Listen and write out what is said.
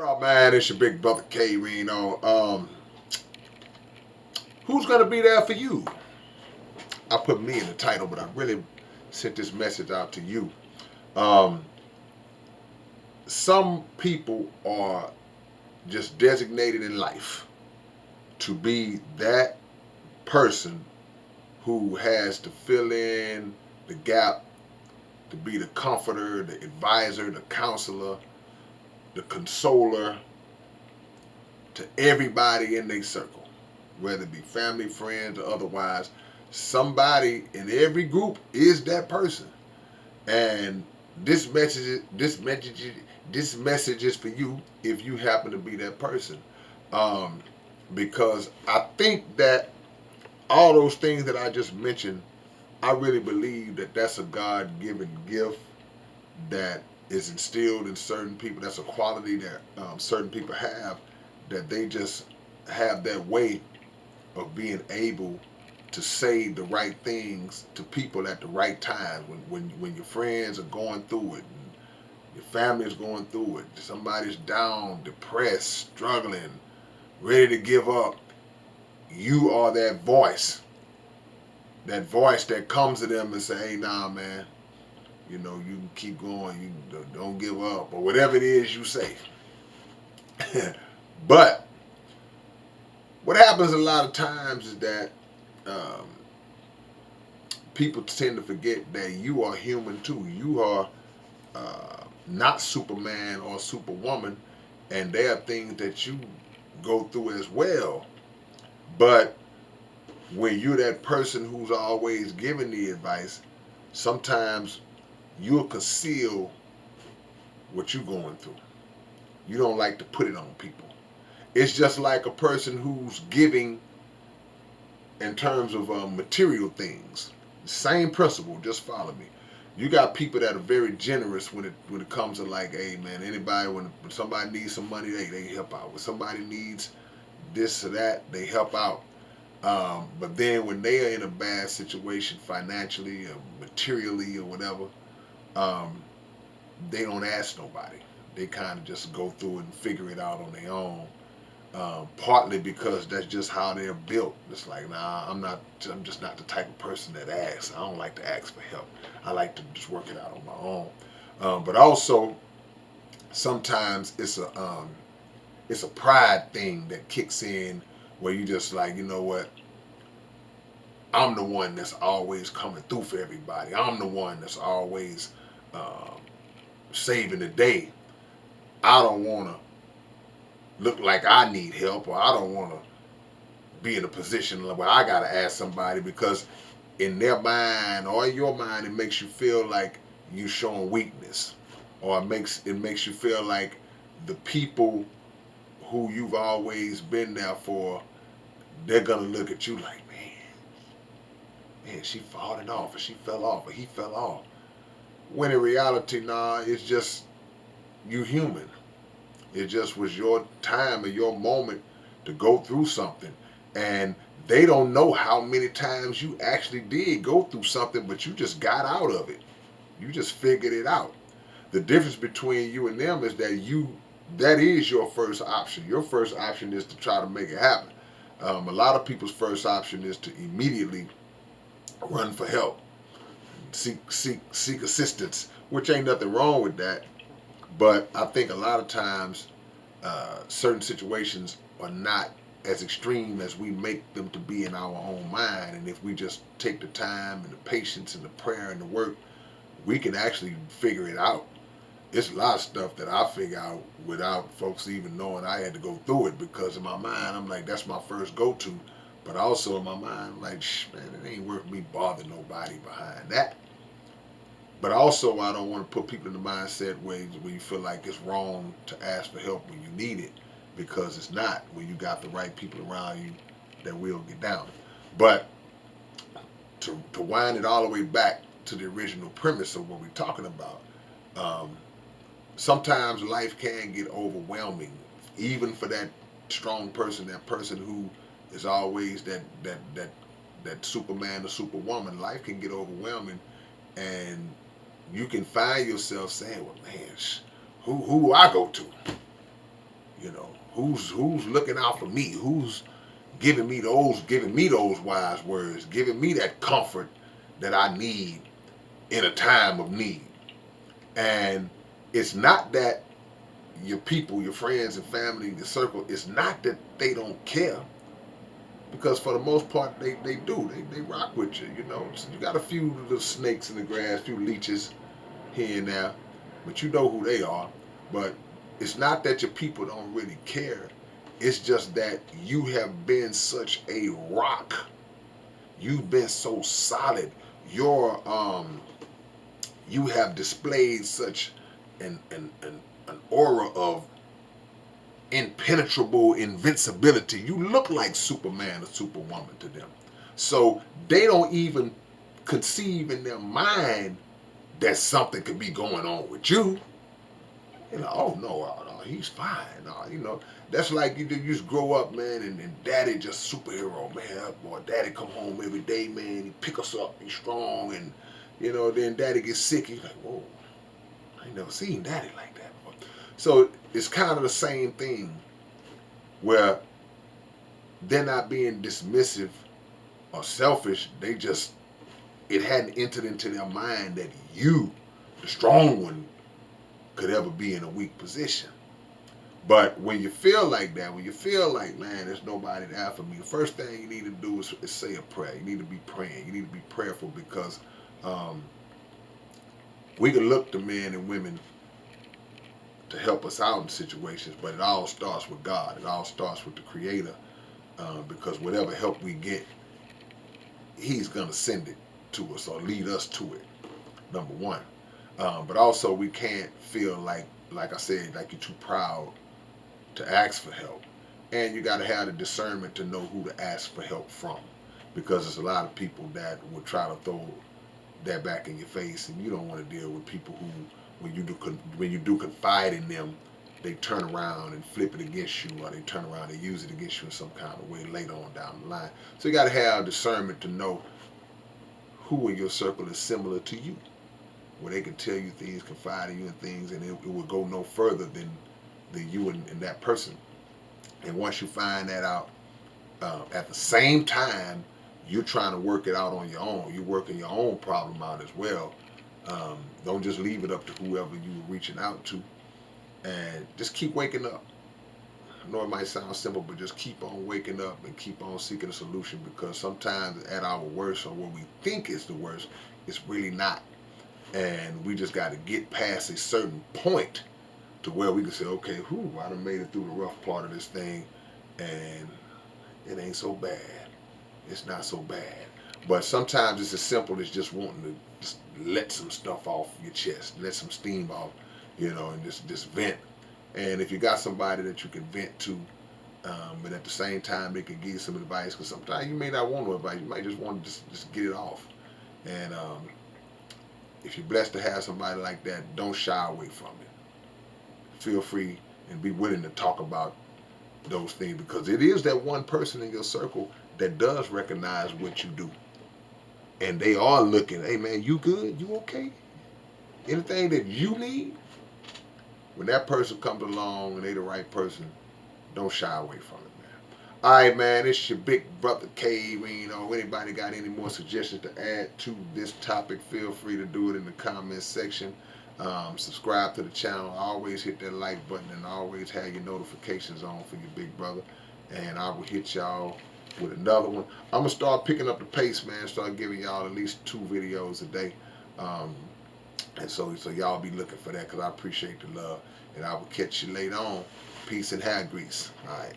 Oh man, it's your big brother K-Rino. Who's gonna be there for you? I put me in the title, but I really sent this message out to you. Um, some people are just designated in life to be that person who has to fill in the gap, to be the comforter, the advisor, the counselor, the consoler to everybody in their circle, whether it be family, friends, or otherwise. Somebody in every group is that person, and this message is for you if you happen to be that person, um, because I think that all those things that I just mentioned, I really believe that that's a God-given gift that is instilled in certain people. That's a quality that certain people have, that they just have that way of being able to say the right things to people at the right time when your friends are going through it and your family is going through it, somebody's down, depressed, struggling, ready to give up. You are that voice that comes to them and say, hey, nah, man, you can keep going, you don't give up, or whatever it is you say. But what happens a lot of times is that um, people tend to forget that you are human too. You are not Superman or Superwoman, and there are things that you go through as well. But when you're that person who's always giving the advice, sometimes you'll conceal what you're going through. You don't like to put it on people. It's just like a person who's giving in terms of material things. Same principle, just follow me. You got people that are very generous when it comes to, like, hey man, anybody when somebody needs some money, they help out. When somebody needs this or that, they help out. But then when they are in a bad situation financially or materially or whatever, um, they don't ask nobody. They kind of just go through it and figure it out on their own. Partly because that's just how they're built. It's like, nah, I'm not. I'm just not the type of person that asks. I don't like to ask for help. I like to just work it out on my own. But also, sometimes it's a pride thing that kicks in, where you just like, you know what? I'm the one that's always coming through for everybody. I'm the one that's always uh, saving the day. I don't want to look like I need help, or I don't want to be in a position where I gotta ask somebody, because in their mind or in your mind it makes you feel like you showing weakness, or it makes you feel like the people who you've always been there for, they're gonna look at you like, man, she falling off, or she fell off, or he fell off. When in reality, nah, it's just you human. It just was your time or your moment to go through something. And they don't know how many times you actually did go through something, but you just got out of it. You just figured it out. The difference between you and them is that is your first option. Your first option is to try to make it happen. A lot of people's first option is to immediately run for help, seek assistance, which ain't nothing wrong with that. But I think a lot of times certain situations are not as extreme as we make them to be in our own mind. And if we just take the time and the patience and the prayer and the work, we can actually figure it out. It's a lot of stuff that I figure out without folks even knowing I had to go through it, because in my mind, I'm like, that's my first go to. But also in my mind, I'm like, man, it ain't worth me bothering nobody behind that. But also, I don't want to put people in the mindset where you feel like it's wrong to ask for help when you need it, because it's not. When you got the right people around you that will get down. But to wind it all the way back to the original premise of what we're talking about, um, sometimes life can get overwhelming, even for that strong person, that person who is always that Superman or Superwoman. Life can get overwhelming, and you can find yourself saying, "Well, man, who do I go to?" You know, who's looking out for me? Who's giving me those wise words, giving me that comfort that I need in a time of need. And it's not that your people, your friends and family, your circle, it's not that they don't care. Because for the most part, they do. They rock with you, you know. So you got a few little snakes in the grass, a few leeches here and there, but you know who they are. But it's not that your people don't really care. It's just that you have been such a rock. You've been so solid. Your you have displayed such an aura of impenetrable invincibility. You look like Superman or Superwoman to them. So they don't even conceive in their mind that something could be going on with you. You know, oh no, he's fine. You know, that's like you just grow up, man, and daddy just superhero, man. Boy, daddy come home every day, man. He pick us up, he's strong, and you know, then daddy gets sick. He's like, whoa, I ain't never seen daddy like that before. So it's kind of the same thing where they're not being dismissive or selfish. They just, it hadn't entered into their mind that you, the strong one, could ever be in a weak position. But when you feel like that, when you feel like, man, there's nobody there for me, the first thing you need to do is say a prayer. You need to be praying. You need to be prayerful because um, we can look to men and women to help us out in situations, but it all starts with God. It all starts with the Creator because whatever help we get, He's going to send it to us or lead us to it, number one. But also we can't feel like I said, like you're too proud to ask for help. And you got to have the discernment to know who to ask for help from. Because there's a lot of people that will try to throw that back in your face, and you don't want to deal with people who, when you do confide in them, they turn around and flip it against you, or they turn around and use it against you in some kind of way later on down the line. So you got to have discernment to know who in your circle is similar to you, where they can tell you things, confide in you in things, and it will go no further than you and that person. And once you find that out, at the same time, you're trying to work it out on your own. You're working your own problem out as well. Don't just leave it up to whoever you're reaching out to. And just keep waking up. I know it might sound simple, but just keep on waking up and keep on seeking a solution, because sometimes at our worst, or what we think is the worst, it's really not. And we just got to get past a certain point to where we can say, okay, whew, I done made it through the rough part of this thing, and it ain't so bad. It's not so bad. But sometimes it's as simple as just wanting to just let some stuff off your chest, let some steam off, you know, and just vent. And if you got somebody that you can vent to, but at the same time they can give you some advice, because sometimes you may not want no advice, you might just want to just get it off. And if you're blessed to have somebody like that, don't shy away from it. Feel free and be willing to talk about those things, because it is that one person in your circle that does recognize what you do, and they are looking, hey man, you good, you okay, anything that you need. When that person comes along and they the right person, don't shy away from it, man. All right, man, it's your big brother K-Rino. Anybody got any more suggestions to add to this topic, feel free to do it in the comments section. Subscribe to the channel. Always hit that like button, and always have your notifications on for your big brother. And I will hit y'all with another one. I'm going to start picking up the pace, man. Start giving y'all at least 2 videos a day. And so y'all be looking for that, because I appreciate the love. And I will catch you later on. Peace and hair grease. All right.